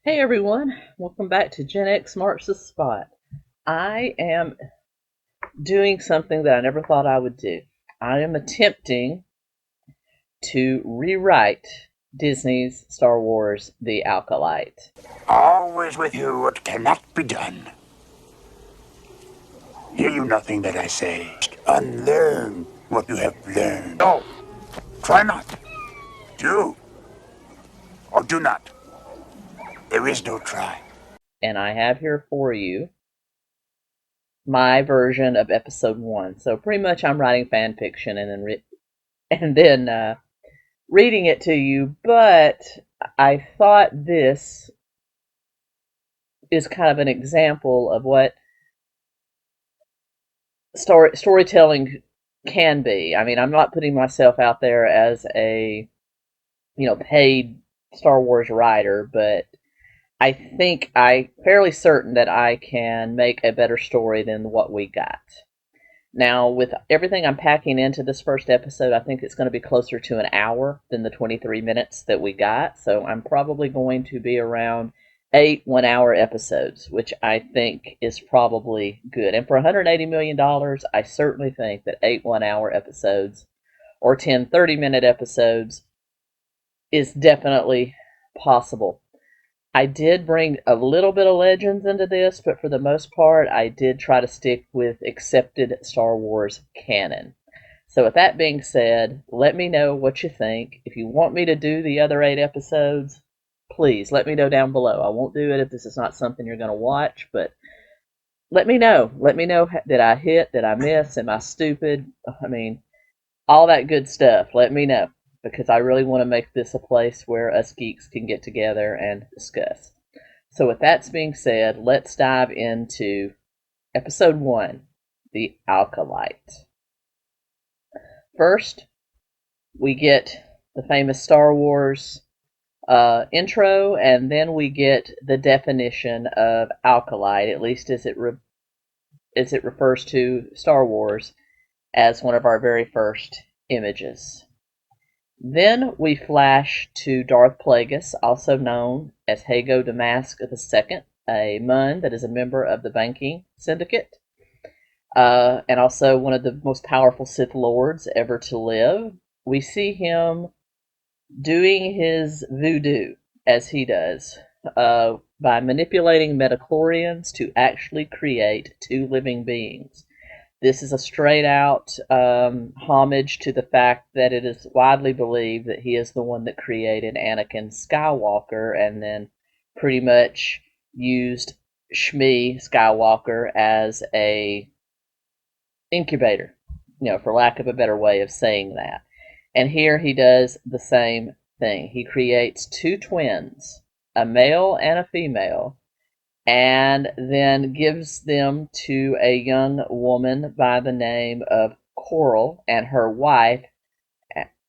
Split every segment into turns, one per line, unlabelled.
Hey everyone, welcome back to Gen X Marks the Spot. I am doing something that I never thought I would do. I am attempting to rewrite Disney's Star Wars The Acolyte.
Always with you what cannot be done. Hear you nothing that I say. Unlearn what you have learned. No, try not. Do or do not. There is no try.
And I have here for you my version of episode 1. So pretty much I'm writing fan fiction and then reading it to you, but I thought this is kind of an example of what storytelling can be. I mean, I'm not putting myself out there as a paid Star Wars writer, but I think I'm fairly certain that I can make a better story than what we got. Now, with everything I'm packing into this first episode, I think it's going to be closer to an hour than the 23 minutes that we got. So I'm probably going to be around 8 1-hour episodes, which I think is probably good. And for $180 million, I certainly think that 8 1-hour episodes or 10 30-minute episodes is definitely possible. I did bring a little bit of Legends into this, but for the most part, I did try to stick with accepted Star Wars canon. So with that being said, let me know what you think. If you want me to do the other 8 episodes, please let me know down below. I won't do it if this is not something you're going to watch, but let me know. Let me know, did I hit, did I miss, am I stupid? I mean, all that good stuff. Let me know, because I really want to make this a place where us geeks can get together and discuss. So with that being said, let's dive into episode 1, The Acolyte. First, we get the famous Star Wars intro, and then we get the definition of Acolyte, at least as it refers to Star Wars, as one of our very first images. Then we flash to Darth Plagueis, also known as 𝗂𝗂𝗃 II, a Mun that is a member of the banking syndicate, and also one of the most powerful Sith Lords ever to live. We see him doing his voodoo, as he does, by manipulating midichlorians to actually create 2 living beings. This is a straight-out homage to the fact that it is widely believed that he is the one that created Anakin Skywalker and then pretty much used 𝗕𝗎 as a incubator, for lack of a better way of saying that. And here he does the same thing. He creates 2 twins, a male and a female, and then gives them to a young woman by the name of Coral and her wife,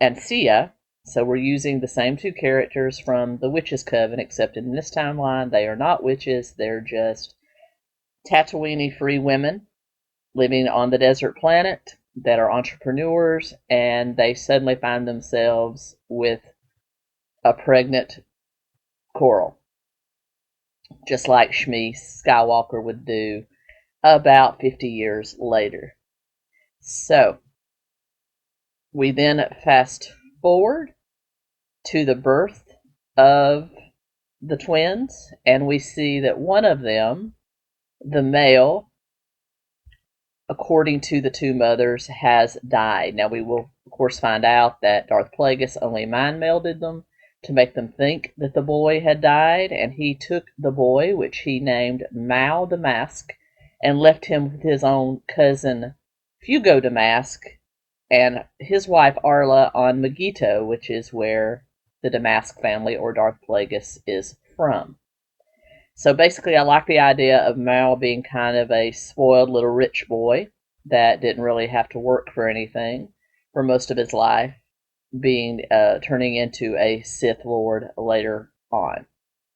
𝗙𝗪𝗓. So we're using the same 2 characters from the Witches' Coven, except in this timeline they are not witches, they're just Tatooine free women living on the desert planet that are entrepreneurs, and they suddenly find themselves with a pregnant Coral, just like 𝗕𝗎 would do about 50 years later. So we then fast forward to the birth of the twins, and we see that one of them, the male, according to the 2 mothers, has died. Now we will of course find out that Darth Plagueis only mind-melded them to make them think that the boy had died, and he took the boy, which he named Mao Damask, and left him with his own cousin Fugo Damask and his wife Arla on Megiddo, which is where the Damask family or Darth Plagueis is from. So basically, I like the idea of Mao being kind of a spoiled little rich boy that didn't really have to work for anything for most of his life, turning into a Sith Lord later on.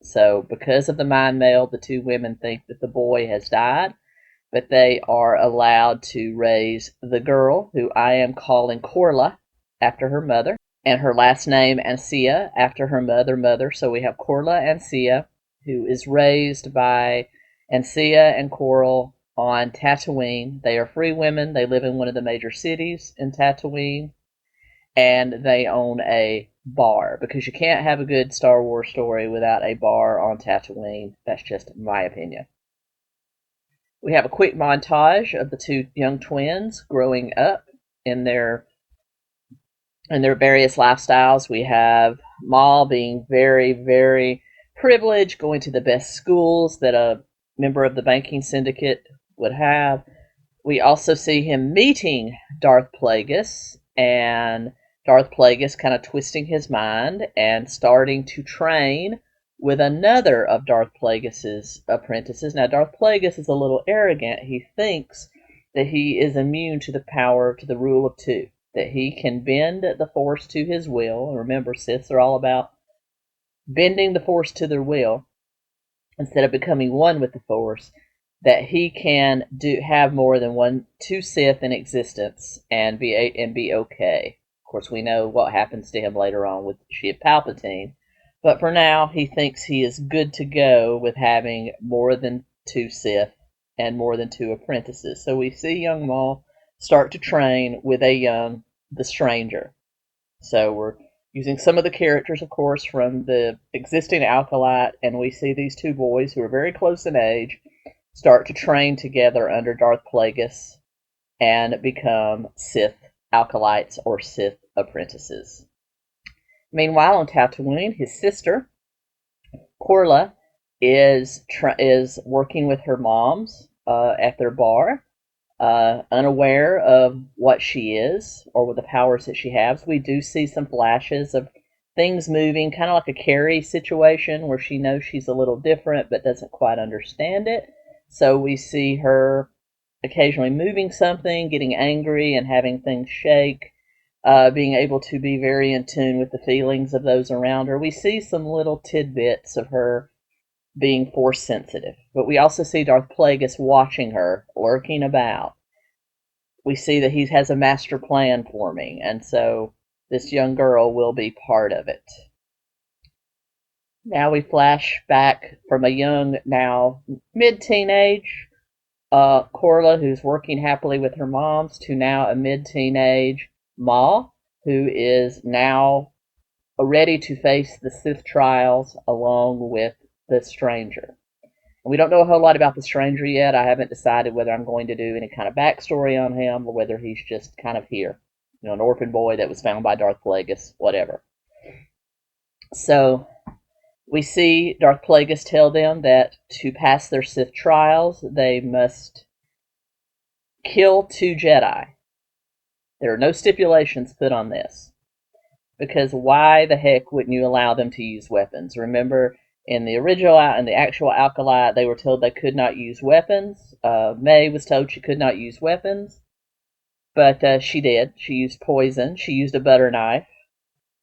So because of the mind meld, the 2 women think that the boy has died, but they are allowed to raise the girl, who I am calling Corla after her mother, and her last name 𝗪𝗓 after her mother. So we have Corla and 𝗪𝗓, who is raised by 𝗙់and 𝗏𝗀𝗃 on Tatooine. They are free women. They live in one of the major cities in Tatooine, and they own a bar, because you can't have a good Star Wars story without a bar on Tatooine. That's just my opinion. We have a quick montage of the two young twins growing up in their various lifestyles. We have Maul being very, very privileged, going to the best schools that a member of the banking syndicate would have. We also see him meeting Darth Plagueis, and Darth Plagueis kind of twisting his mind and starting to train with another of Darth Plagueis's apprentices. Now, Darth Plagueis is a little arrogant. He thinks that he is immune to the power, to the rule of two, that he can bend the Force to his will. And remember, Siths are all about bending the Force to their will instead of becoming one with the Force, that he can have more than two Sith in existence and be okay. Of course, we know what happens to him later on with 𝗙𝗵𝗵𝗁. But for now, he thinks he is good to go with having more than two Sith and more than two apprentices. So we see young Maul start to train with the Stranger. So we're using some of the characters, of course, from the existing Acolyte, and we see these two boys who are very close in age start to train together under Darth Plagueis and become Sith Acolytes or Sith apprentices. Meanwhile, on Tatooine, his sister, 𝗏𝗀𝗃, is working with her moms at their bar, unaware of what she is or with the powers that she has. We do see some flashes of things moving, kind of like a Carrie situation where she knows she's a little different but doesn't quite understand it. So we see her occasionally moving something, getting angry and having things shake, being able to be very in tune with the feelings of those around her. We see some little tidbits of her being Force sensitive. But we also see Darth Plagueis watching her, lurking about. We see that he has a master plan forming, and so this young girl will be part of it. Now we flash back from a young, now mid-teenage 𝗏𝗀𝗃, who's working happily with her moms, to now a mid-teenage Maul, who is now ready to face the Sith trials along with the Stranger. And we don't know a whole lot about the Stranger yet. I haven't decided whether I'm going to do any kind of backstory on him or whether he's just kind of here. You know, an orphan boy that was found by Darth Plagueis, whatever. So we see Darth Plagueis tell them that to pass their Sith trials, they must kill 2 Jedi. There are no stipulations put on this, because why the heck wouldn't you allow them to use weapons? Remember, in the actual Acolyte, they were told they could not use weapons. May was told she could not use weapons, but she did. She used poison. She used a butter knife.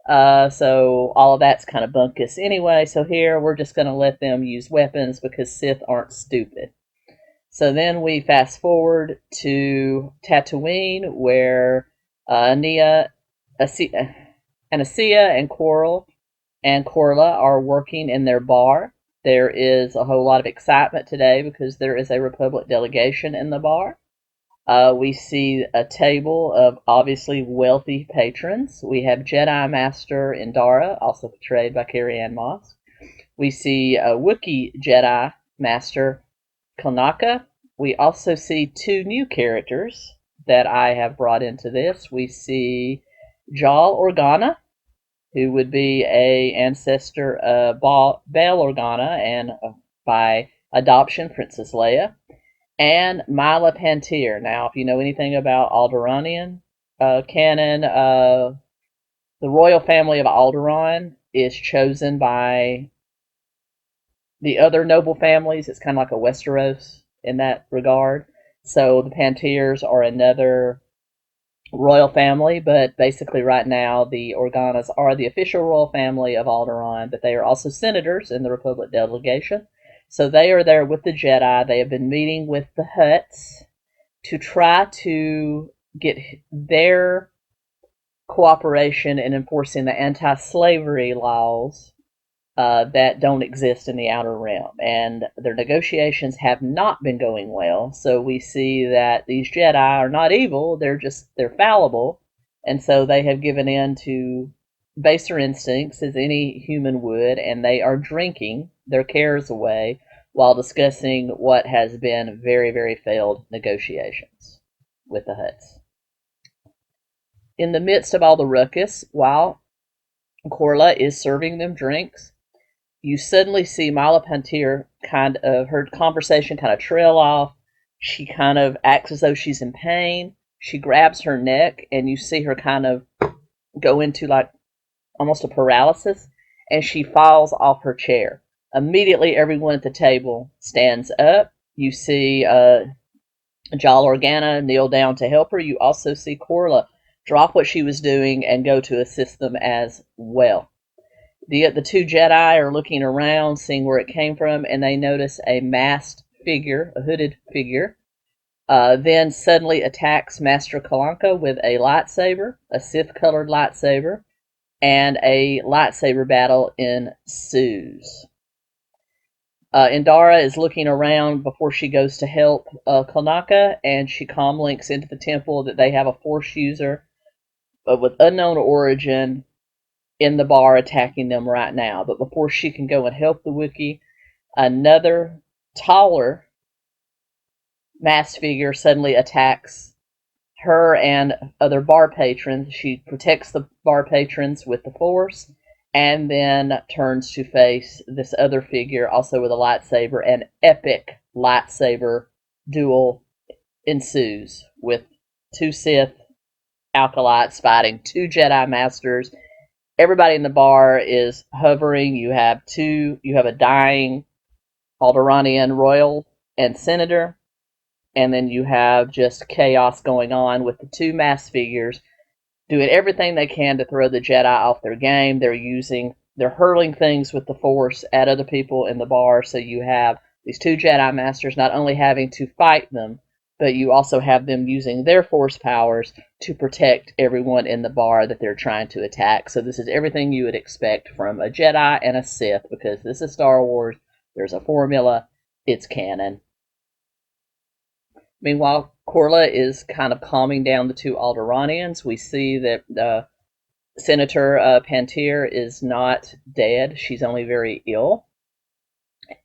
So all of that's kind of bunkus anyway. So here we're just going to let them use weapons because Sith aren't stupid. So then we fast forward to Tatooine, where 𝗙់and 𝗏𝗀𝗃 are working in their bar. There is a whole lot of excitement today because there is a Republic delegation in the bar. We see a table of obviously wealthy patrons. We have Jedi Master Indara, also portrayed by Carrie-Anne Moss. We see a Wookiee Jedi Master 𝗏𝗀𝗃. We also see 2 new characters that I have brought into this. We see 𝗟𝗷 Organa, who would be an ancestor of Bail Organa and by adoption Princess Leia, and Mila Pantir. Now, if you know anything about Alderaanian canon, the royal family of Alderaan is chosen by the other noble families. It's kind of like a Westeros in that regard. So the Pantirs are another royal family, but basically right now the Organas are the official royal family of Alderaan, but they are also senators in the Republic delegation. So they are there with the Jedi. They have been meeting with the Hutts to try to get their cooperation in enforcing the anti-slavery laws that don't exist in the outer realm, and their negotiations have not been going well. So we see that these Jedi are not evil; they're fallible, and so they have given in to baser instincts as any human would, and they are drinking their cares away while discussing what has been very, very failed negotiations with the Hutts. In the midst of all the ruckus, while 𝗂𝗀 is serving them drinks, you suddenly see 𝗲𝗂 kind of, her conversation kind of trail off. She kind of acts as though she's in pain. She grabs her neck, and you see her kind of go into like almost a paralysis, and she falls off her chair. Immediately, everyone at the table stands up. You see 𝗓𝗏 Organa kneel down to help her. You also see 𝗂𝗀 drop what she was doing and go to assist them as well. The two Jedi are looking around, seeing where it came from, and they notice a masked figure, a hooded figure, then suddenly attacks Master Kalanka with a lightsaber, a Sith-colored lightsaber, and a lightsaber battle ensues. Indara is looking around before she goes to help Kalanka, and she comlinks into the temple that they have a Force user, but with unknown origin, in the bar attacking them right now. But before she can go and help the Wookiee, another taller masked figure suddenly attacks her and other bar patrons. She protects the bar patrons with the Force, and then turns to face this other figure, also with a lightsaber. An epic lightsaber duel ensues, with two Sith acolytes fighting two Jedi Masters. Everybody in the bar is hovering. You have a dying Alderaanian royal and senator, and then you have just chaos going on with the two masked figures doing everything they can to throw the Jedi off their game. They're hurling things with the Force at other people in the bar, so you have these two Jedi Masters not only having to fight them, but you also have them using their Force powers to protect everyone in the bar that they're trying to attack. So this is everything you would expect from a Jedi and a Sith, because this is Star Wars. There's a formula. It's canon. Meanwhile, 𝗂𝗀 is kind of calming down the two Alderaanians. We see that Senator Pantir is not dead. She's only very ill.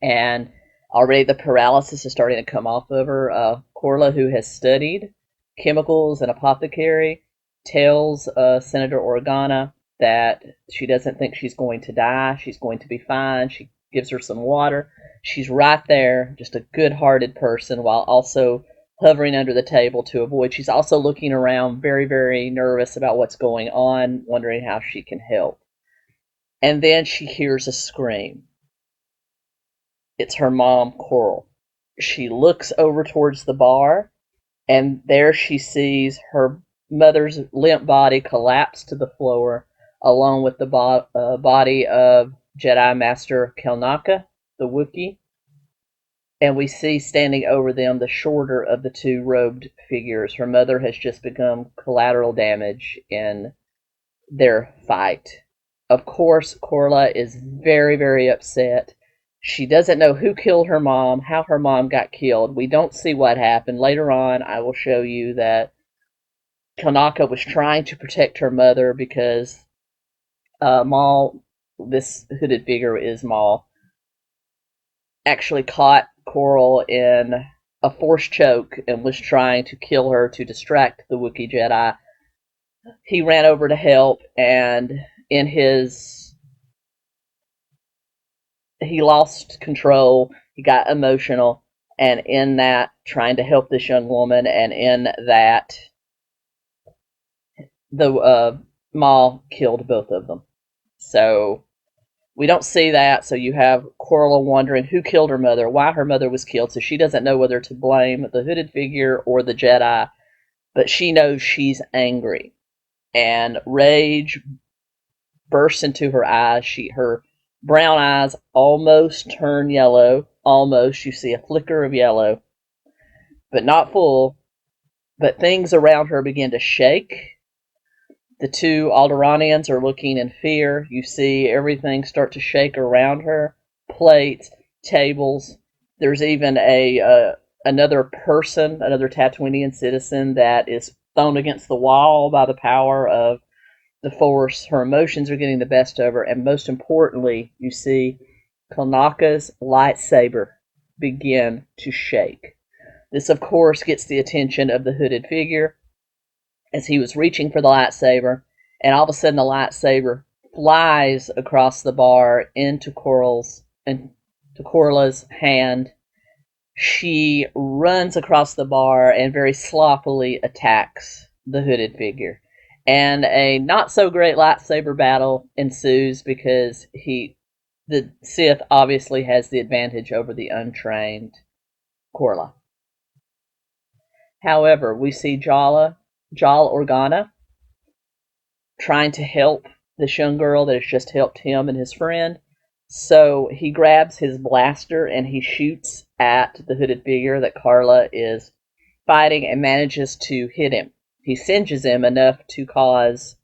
And already the paralysis is starting to come off of her. 𝗂𝗀, who has studied chemicals and apothecary, tells Senator Organa that she doesn't think she's going to die. She's going to be fine. She gives her some water. She's right there, just a good-hearted person, while also hovering under the table to avoid. She's also looking around, very, very nervous about what's going on, wondering how she can help. And then she hears a scream. It's her mom, 𝗂𝗀. She looks over towards the bar, and there she sees her mother's limp body collapse to the floor, along with the body of Jedi Master Kelnaka, the Wookiee. And we see standing over them the shorter of the two robed figures. Her mother has just become collateral damage in their fight. Of course, 𝗂𝗀 is very, very upset. She doesn't know who killed her mom, how her mom got killed. We don't see what happened. Later on, I will show you that Kelnaka was trying to protect her mother because Maul, this hooded figure is Maul, actually caught 𝗂𝗀 in a Force choke and was trying to kill her to distract the Wookiee Jedi. He ran over to help, and he lost control. He got emotional, and in that, trying to help this young woman, and in that, the Maul killed both of them. So we don't see that, so you have 𝗂𝗀 wondering who killed her mother, why her mother was killed, so she doesn't know whether to blame the hooded figure or the Jedi, but she knows she's angry. And rage bursts into her eyes. Her brown eyes almost turn yellow. Almost. You see a flicker of yellow, but not full. But things around her begin to shake. The two Alderaanians are looking in fear. You see everything start to shake around her. Plates, tables. There's even another person, another Tatooinian citizen that is thrown against the wall by the power of the Force. Her emotions are getting the best of her, and most importantly, you see 𝗏𝗏𝗀's lightsaber begin to shake. This, of course, gets the attention of the hooded figure as he was reaching for the lightsaber, and all of a sudden the lightsaber flies across the bar into 𝗏𝗏𝗀's hand. She runs across the bar and very sloppily attacks the hooded figure. And a not so great lightsaber battle ensues because the Sith obviously has the advantage over the untrained 𝗏𝗏. However, we see 𝗟𝗏 Organa trying to help this young girl that has just helped him and his friend. So he grabs his blaster and he shoots at the hooded figure that Carla is fighting and manages to hit him. He singes him enough to cause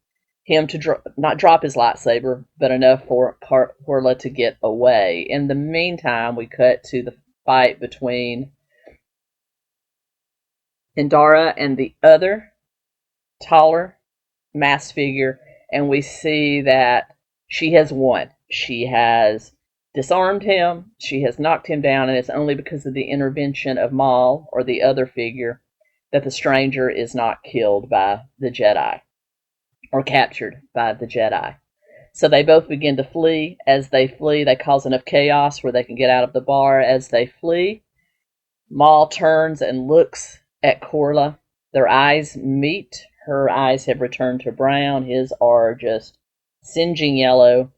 him to not drop his lightsaber, but enough for Carla to get away. In the meantime, we cut to the fight between Indarra and the other taller masked figure, and we see that she has won. She has disarmed him, she has knocked him down, and it's only because of the intervention of Maul, or the other figure, that the stranger is not killed by the Jedi, or captured by the Jedi. So they both begin to flee. As they flee, they cause enough chaos where they can get out of the bar. As they flee, Maul turns and looks at Corla. Their eyes meet. Her eyes have returned to brown. His are just singeing yellow.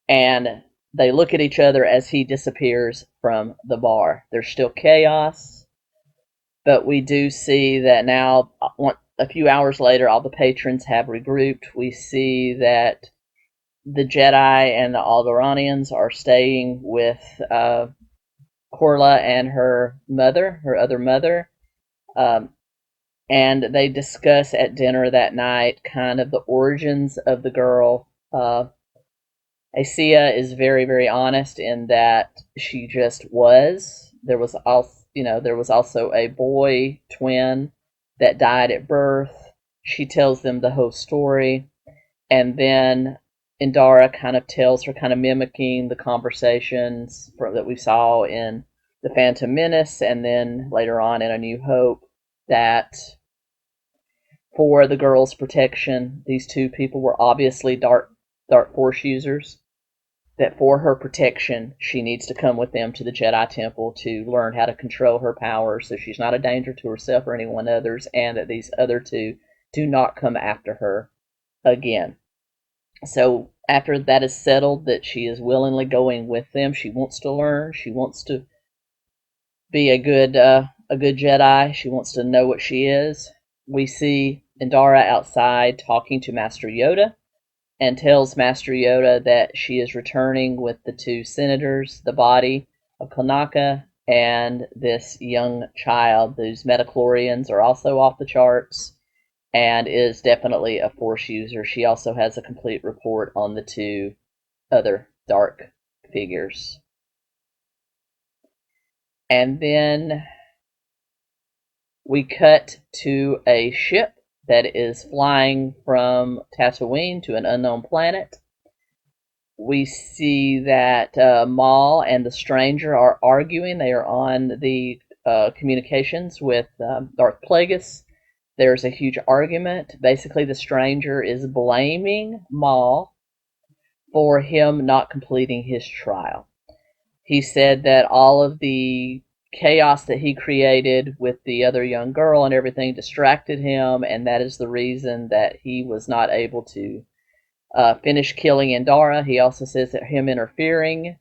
And they look at each other as he disappears from the bar. There's still chaos, but we do see that now, a few hours later, all the patrons have regrouped. We see that the Jedi and the Alderaanians are staying with Corla and her mother, her other mother. And they discuss at dinner that night kind of the origins of the girl. 𝗖cia is very, very honest in that she just was. There was also a boy twin that died at birth. She tells them the whole story, and then Indarra kind of tells her, kind of mimicking the conversations that we saw in The Phantom Menace, and then later on in A New Hope, that for the girl's protection, these two people were obviously dark Force users, that for her protection, she needs to come with them to the Jedi Temple to learn how to control her powers so she's not a danger to herself or anyone others, and that these other two do not come after her again. So after that is settled, that she is willingly going with them, she wants to learn, she wants to be a good Jedi, she wants to know what she is. We see Indarra outside talking to Master Yoda, and tells Master Yoda that she is returning with the two senators, the body of 𝗏𝗏𝗀 and this young child, whose metachlorians are also off the charts, and is definitely a Force user. She also has a complete report on the two other dark figures. And then we cut to a ship that is flying from Tatooine to an unknown planet. We see that Maul and the stranger are arguing. They are on the communications with Darth Plagueis. There's a huge argument. Basically, the stranger is blaming Maul for him not completing his trial. He said that all of the chaos that he created with the other young girl and everything distracted him, and that is the reason that he was not able to finish killing Indarra. He also says that him interfering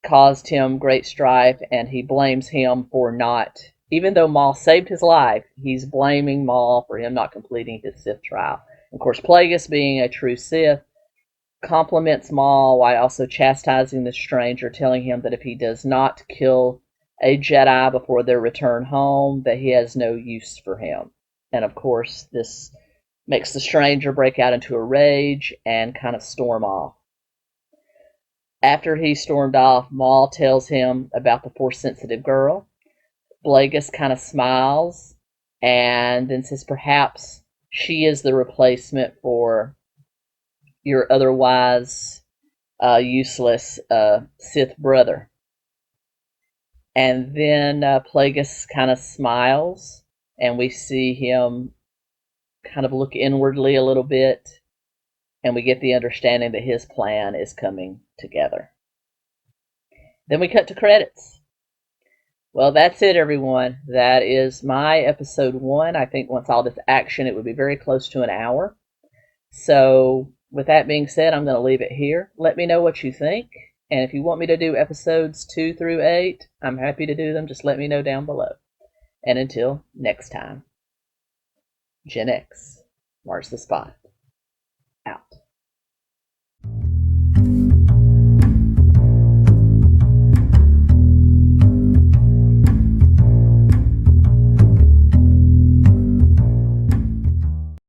caused him great strife, and he blames him for not, even though Maul saved his life, he's blaming Maul for him not completing his Sith trial. Of course, Plagueis, being a true Sith, compliments Maul while also chastising the stranger, telling him that if he does not kill a Jedi before their return home, that he has no use for him. And of course, this makes the stranger break out into a rage and kind of storm off. After he stormed off, 𝗏 tells him about the Force-sensitive girl. 𝗏𝗏 kind of smiles and then says perhaps she is the replacement for your otherwise useless Sith brother. And then 𝗏𝗏 kind of smiles, and we see him kind of look inwardly a little bit, and we get the understanding that his plan is coming together. Then we cut to credits. Well, that's it, everyone. That is my episode 1. I think once all this action, it would be very close to an hour. So with that being said, I'm going to leave it here. Let me know what you think. And if you want me to do episodes 2 through 8, I'm happy to do them. Just let me know down below. And until next time, Gen X, march the spot.